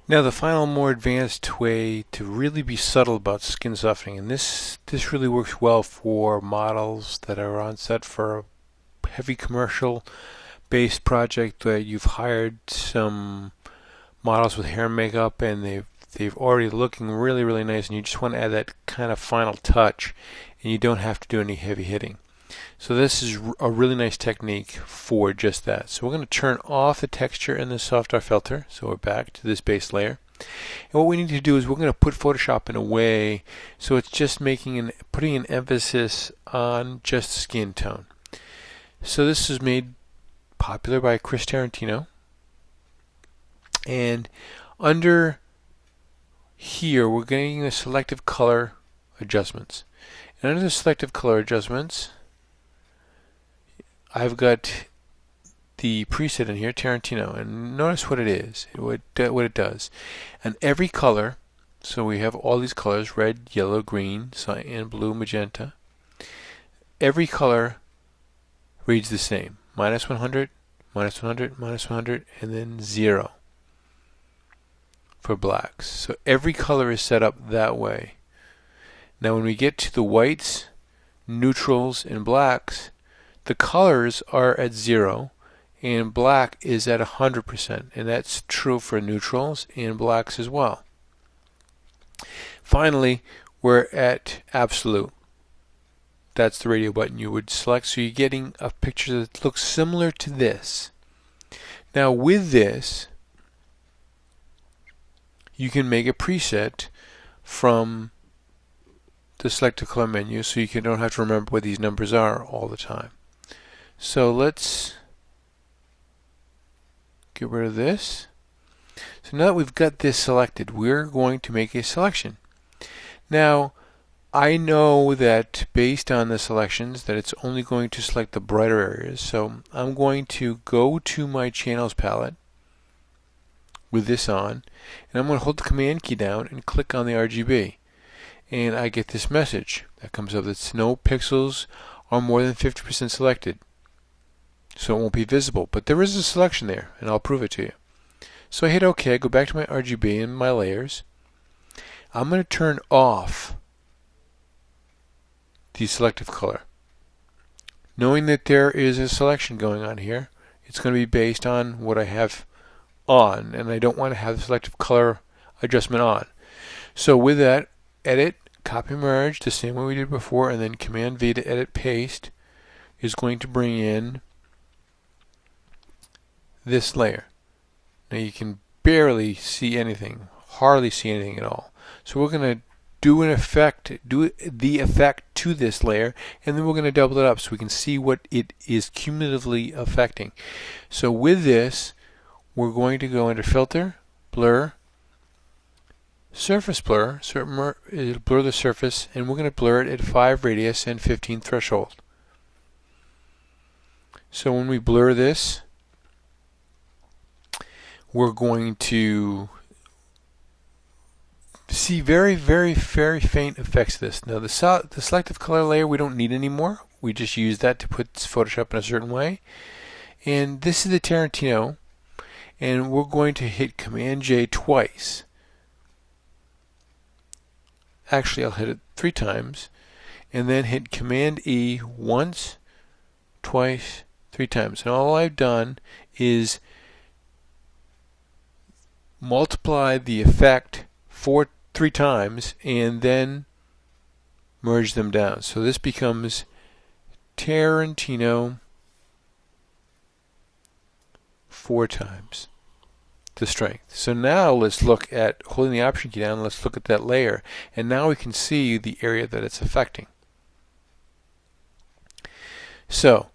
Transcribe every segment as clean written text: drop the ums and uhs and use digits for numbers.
Now the final more advanced way to really be subtle about skin softening, and this really works well for models that are on set for a heavy commercial based project that you've hired some models with hair and makeup and they've already looking really nice and you just want to add that kind of final touch and you don't have to do any heavy hitting. So this is a really nice technique for just that. So we're going to turn off the texture in the soft R filter. So we're back to this base layer. And what we need to do is we're going to put Photoshop in a way so it's just putting an emphasis on just skin tone. So this is made popular by Chris Tarrantino. And under here we're getting the selective color adjustments. And under the selective color adjustments, I've got the preset in here, Tarrantino, and notice what it is, what it does. And every color, so we have all these colors, red, yellow, green, cyan, blue, magenta. Every color reads the same. -100, -100, -100, and then 0 for blacks. So every color is set up that way. Now when we get to the whites, neutrals, and blacks, the colors are at 0 and black is at 100%, and that's true for neutrals and blacks as well. Finally, we're at absolute. That's the radio button you would select, so you're getting a picture that looks similar to this. Now with this, you can make a preset from the selective color menu so you don't have to remember what these numbers are all the time. So let's get rid of this. So now that we've got this selected, we're going to make a selection. Now I know that based on the selections that it's only going to select the brighter areas, so I'm going to go to my channels palette with this on, and I'm going to hold the command key down and click on the RGB, and I get this message that comes up that no pixels are more than 50% selected, so it won't be visible, but there is a selection there and I'll prove it to you. So I hit OK, go back to my RGB and my layers. I'm going to turn off the selective color, knowing that there is a selection going on here. It's going to be based on what I have on, and I don't want to have the selective color adjustment on. So with that, edit, copy, merge the same way we did before, and then Command V to edit, paste is going to bring in this layer. Now you can barely see anything, hardly see anything at all. So we're going to do the effect to this layer, and then we're going to double it up so we can see what it is cumulatively affecting. So with this, we're going to go into Filter, Blur, Surface Blur, so it'll blur the surface, and we're going to blur it at 5 radius and 15 threshold. So when we blur this, we're going to see very faint effects of this. Now the selective color layer we don't need anymore. We just use that to put Photoshop in a certain way. And this is the Tarrantino, and we're going to hit Command J twice. Actually, I'll hit it 3 times, and then hit Command E once, twice, 3 times. And all I've done is multiply the effect 3 times and then merge them down. So this becomes Tarrantino 4 times the strength. So now let's look at holding the Option key down. Let's look at that layer, and now we can see the area that it's affecting. So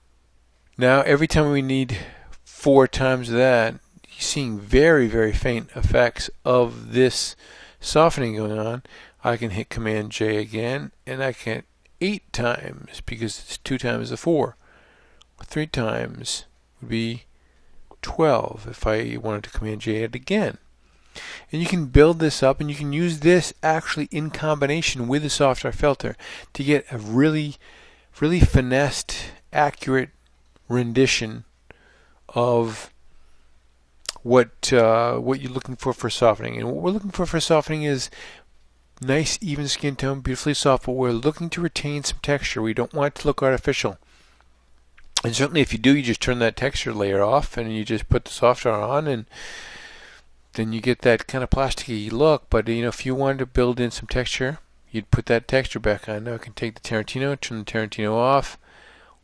now every time we need 4 times that, you're seeing very faint effects of this softening going on. I can hit Command J again, and I can 8 times because it's 2 times the 4. 3 times would be 12 if I wanted to Command J it again. And you can build this up, and you can use this actually in combination with the soft R filter to get a really finessed, accurate rendition of what you're looking for softening. And what we're looking for softening is nice, even skin tone, beautifully soft, but we're looking to retain some texture. We don't want it to look artificial. And certainly if you do, you just turn that texture layer off and you just put the softener on, and then you get that kind of plasticky look. But if you wanted to build in some texture, you'd put that texture back on. Now I can take the Tarrantino, turn the Tarrantino off,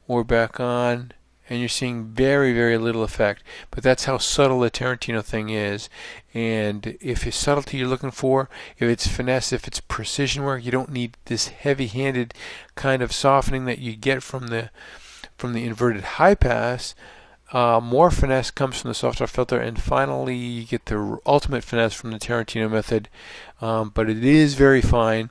or back on, and you're seeing very, very little effect. But that's how subtle the Tarrantino thing is. And if it's subtlety you're looking for, if it's finesse, if it's precision work, you don't need this heavy-handed kind of softening that you get from the inverted high pass. More finesse comes from the soft touch filter, and finally you get the ultimate finesse from the Tarrantino method. But it is very fine.